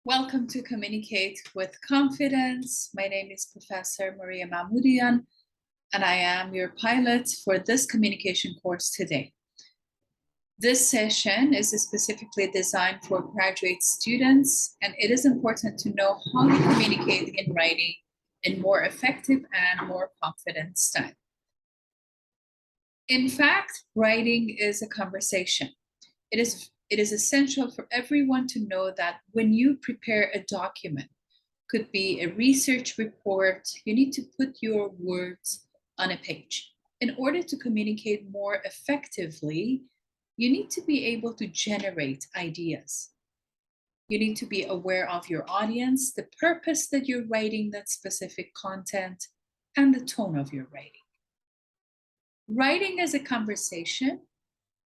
Welcome to Communicate with Confidence. My name is Professor Maria Mahmoudian, and I am your pilot for this communication course today. This session is specifically designed for graduate students, and it is important to know how to communicate in writing in more effective and more confident style. In fact, writing is a conversation. It is essential for everyone to know that when you prepare a document, could be a research report, you need to put your words on a page. In order to communicate more effectively, you need to be able to generate ideas. You need to be aware of your audience, the purpose that you're writing that specific content, and the tone of your writing. Writing as a conversation,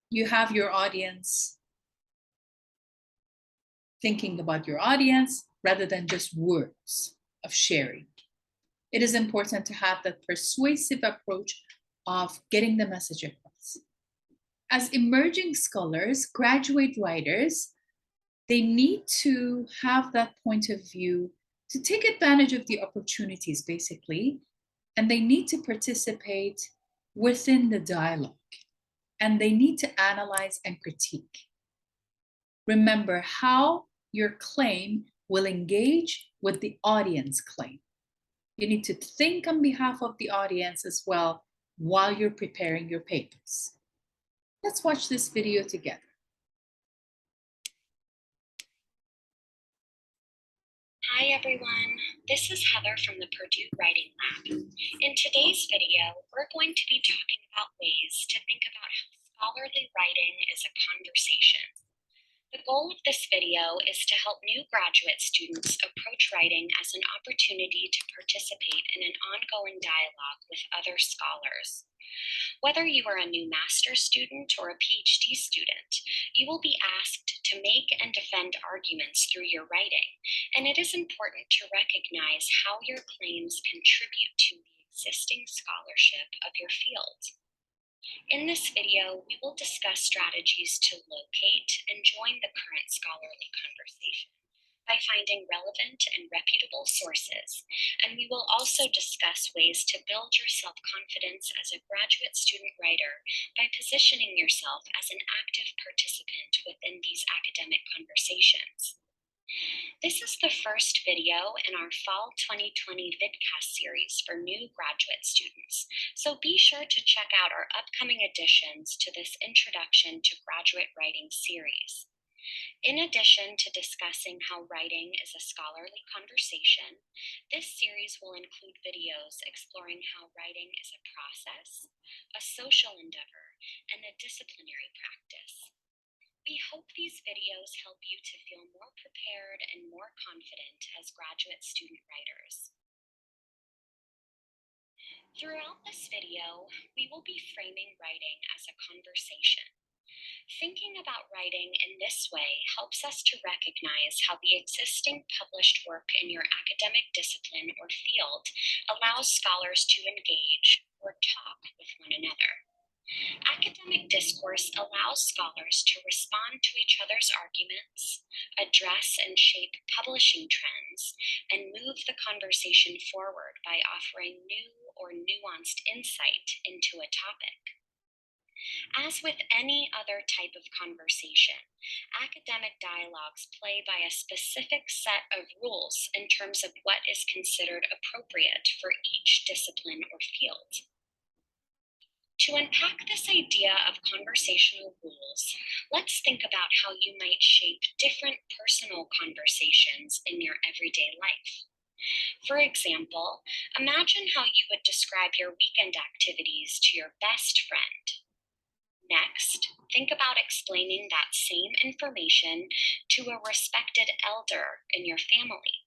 you have your audience thinking about your audience rather than just words of sharing. It is important to have that persuasive approach of getting the message across. As emerging scholars, graduate writers, they need to have that point of view to take advantage of the opportunities, basically, and they need to participate within the dialogue, and they need to analyze and critique. Remember how your claim will engage with the audience claim. You need to think on behalf of the audience as well while you're preparing your papers. Let's watch this video together. Hi everyone, this is Heather from the Purdue Writing Lab. In today's video, we're going to be talking about ways to think about how scholarly writing is a conversation. The goal of this video is to help new graduate students approach writing as an opportunity to participate in an ongoing dialogue with other scholars. Whether you are a new master's student or a PhD student, you will be asked to make and defend arguments through your writing, and it is important to recognize how your claims contribute to the existing scholarship of your field. In this video, we will discuss strategies to locate and join the current scholarly conversation by finding relevant and reputable sources, and we will also discuss ways to build your self-confidence as a graduate student writer by positioning yourself as an active participant within these academic conversations. This is the first video in our Fall 2020 vidcast series for new graduate students, so be sure to check out our upcoming additions to this Introduction to Graduate Writing series. In addition to discussing how writing is a scholarly conversation, this series will include videos exploring how writing is a process, a social endeavor, and a disciplinary practice. We hope these videos help you to feel more prepared and more confident as graduate student writers. Throughout this video, we will be framing writing as a conversation. Thinking about writing in this way helps us to recognize how the existing published work in your academic discipline or field allows scholars to engage or talk with one another. Academic discourse allows scholars to respond to each other's arguments, address and shape publishing trends, and move the conversation forward by offering new or nuanced insight into a topic. As with any other type of conversation, academic dialogues play by a specific set of rules in terms of what is considered appropriate for each discipline or field. To unpack this idea of conversational rules, let's think about how you might shape different personal conversations in your everyday life. For example, imagine how you would describe your weekend activities to your best friend. Next, think about explaining that same information to a respected elder in your family.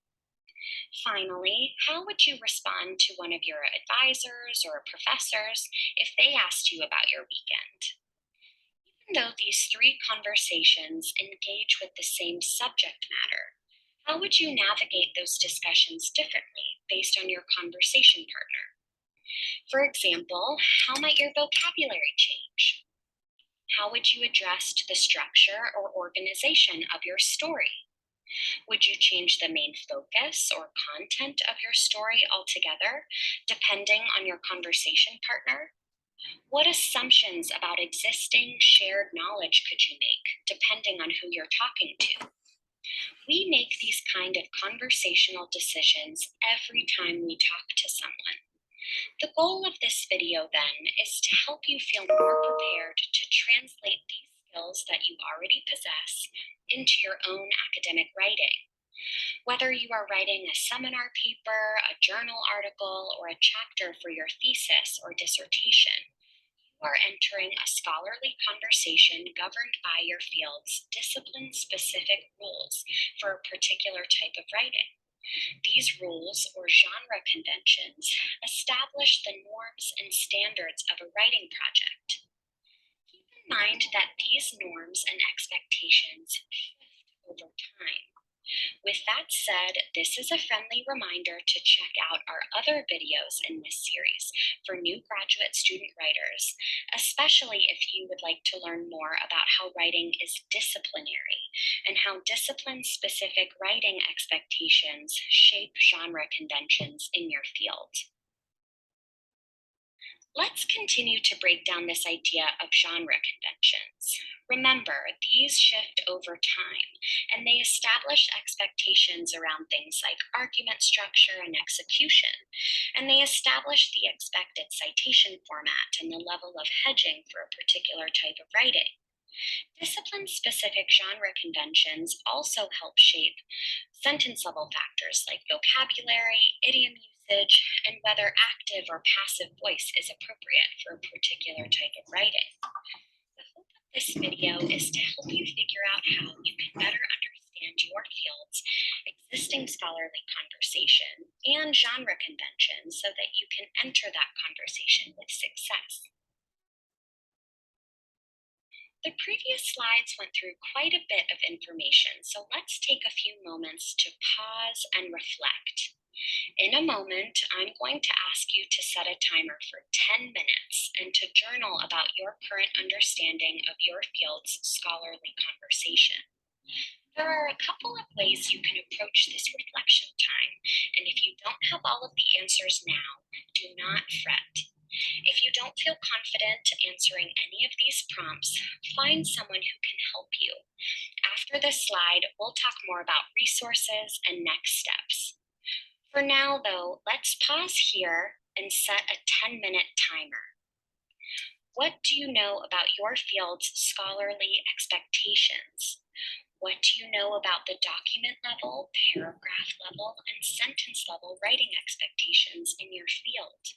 Finally, how would you respond to one of your advisors or professors if they asked you about your weekend? Even though these three conversations engage with the same subject matter, how would you navigate those discussions differently based on your conversation partner? For example, how might your vocabulary change? How would you address the structure or organization of your story? Would you change the main focus or content of your story altogether, depending on your conversation partner? What assumptions about existing shared knowledge could you make, depending on who you're talking to? We make these kind of conversational decisions every time we talk to someone. The goal of this video then is to help you feel more prepared to translate these skills that you already possess into your own academic writing. Whether you are writing a seminar paper, a journal article, or a chapter for your thesis or dissertation, you are entering a scholarly conversation governed by your field's discipline-specific rules for a particular type of writing. These rules, or genre conventions, establish the norms and standards of a writing project. Keep in mind that these norms and expectations shift over time. With that said, this is a friendly reminder to check out our other videos in this series for new graduate student writers, especially if you would like to learn more about how writing is disciplinary and how discipline-specific writing expectations shape genre conventions in your field. Let's continue to break down this idea of genre conventions. Remember, these shift over time, and they establish expectations around things like argument structure and execution, and they establish the expected citation format and the level of hedging for a particular type of writing. Discipline-specific genre conventions also help shape sentence-level factors like vocabulary, idiom usage, and whether active or passive voice is appropriate for a particular type of writing. The hope of this video is to help you figure out how you can better understand your field's existing scholarly conversation and genre conventions so that you can enter that conversation with success. The previous slides went through quite a bit of information, so let's take a few moments to pause and reflect. In a moment, I'm going to ask you to set a timer for 10 minutes and to journal about your current understanding of your field's scholarly conversation. There are a couple of ways you can approach this reflection time, and if you don't have all of the answers now, do not fret. If you don't feel confident answering any of these prompts, find someone who can help you. After this slide, we'll talk more about resources and next steps. For now, though, let's pause here and set a 10-minute timer. What do you know about your field's scholarly expectations? What do you know about the document level, paragraph level, and sentence level writing expectations in your field?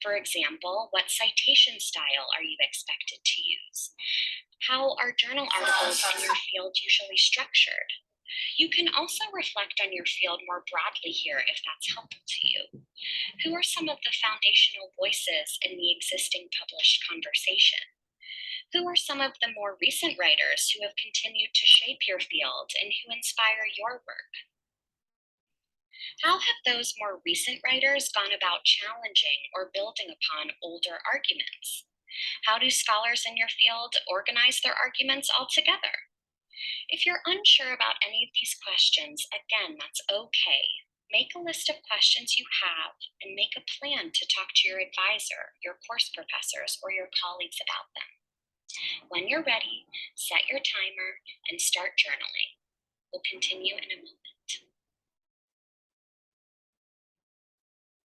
For example, what citation style are you expected to use? How are journal articles in your field usually structured? You can also reflect on your field more broadly here if that's helpful to you. Who are some of the foundational voices in the existing published conversation? Who are some of the more recent writers who have continued to shape your field and who inspire your work? How have those more recent writers gone about challenging or building upon older arguments? How do scholars in your field organize their arguments altogether? If you're unsure about any of these questions, again, that's okay. Make a list of questions you have and make a plan to talk to your advisor, your course professors, or your colleagues about them. When you're ready, set your timer and start journaling. We'll continue in a moment.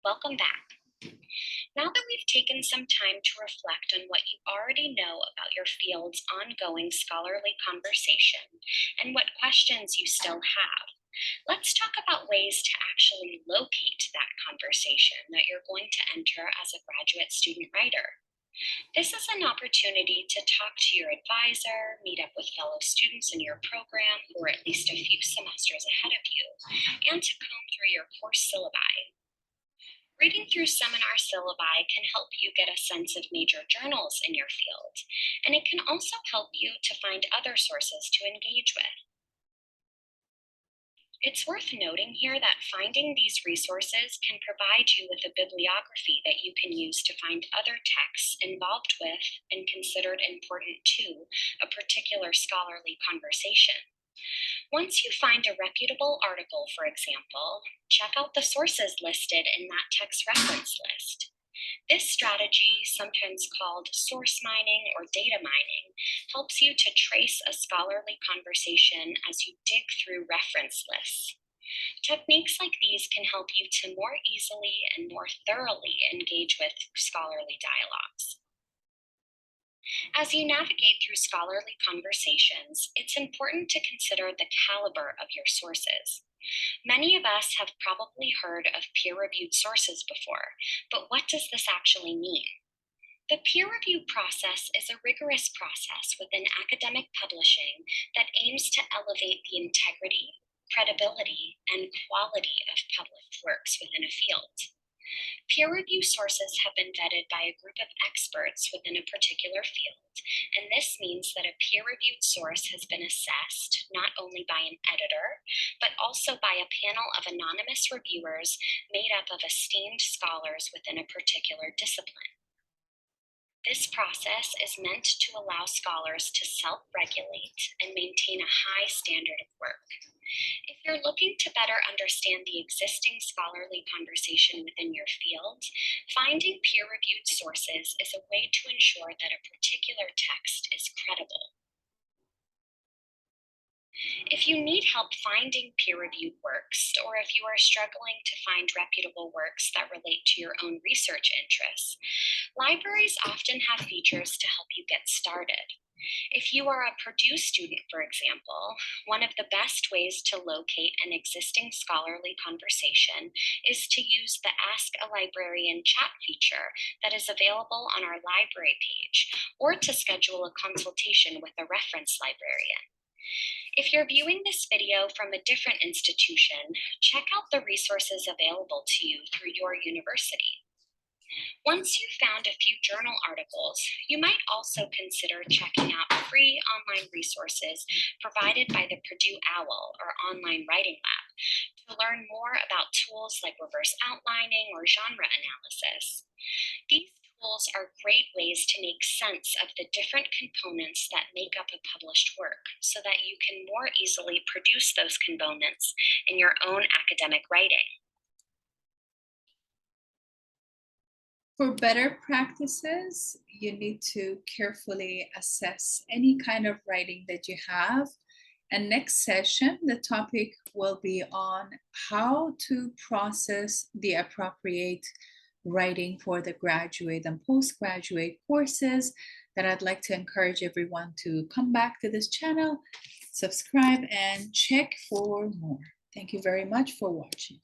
Welcome back. Now that we've taken some time to reflect on what you already know about your field's ongoing scholarly conversation and what questions you still have, let's talk about ways to actually locate that conversation that you're going to enter as a graduate student writer. This is an opportunity to talk to your advisor, meet up with fellow students in your program who are at least a few semesters ahead of you, and to comb through your course syllabi. Reading through seminar syllabi can help you get a sense of major journals in your field, and it can also help you to find other sources to engage with. It's worth noting here that finding these resources can provide you with a bibliography that you can use to find other texts involved with and considered important to a particular scholarly conversation. Once you find a reputable article, for example, check out the sources listed in that text reference list. This strategy, sometimes called source mining or data mining, helps you to trace a scholarly conversation as you dig through reference lists. Techniques like these can help you to more easily and more thoroughly engage with scholarly dialogues. As you navigate through scholarly conversations, it's important to consider the caliber of your sources. Many of us have probably heard of peer reviewed sources before, but what does this actually mean? The peer review process is a rigorous process within academic publishing that aims to elevate the integrity, credibility, and quality of published works within a field. Peer review sources have been vetted by a group of experts within a particular field, and this means that a peer reviewed source has been assessed not only by an editor, but also by a panel of anonymous reviewers made up of esteemed scholars within a particular discipline. This process is meant to allow scholars to self-regulate and maintain a high standard of work. If you're looking to better understand the existing scholarly conversation within your field, finding peer-reviewed sources is a way to ensure that a particular text is credible. If you need help finding peer-reviewed works, or if you are struggling to find reputable works that relate to your own research interests, libraries often have features to help you get started. If you are a Purdue student, for example, one of the best ways to locate an existing scholarly conversation is to use the Ask a Librarian chat feature that is available on our library page, or to schedule a consultation with a reference librarian. If you're viewing this video from a different institution, check out the resources available to you through your university. Once you've found a few journal articles, you might also consider checking out free online resources provided by the Purdue OWL, or Online Writing Lab, to learn more about tools like reverse outlining or genre analysis. These tools are great ways to make sense of the different components that make up a published work so that you can more easily produce those components in your own academic writing. For better practices, you need to carefully assess any kind of writing that you have. And next session, the topic will be on how to process the appropriate writing for the graduate and postgraduate courses that I'd like to encourage everyone to come back to this channel, subscribe, and check for more. Thank you very much for watching.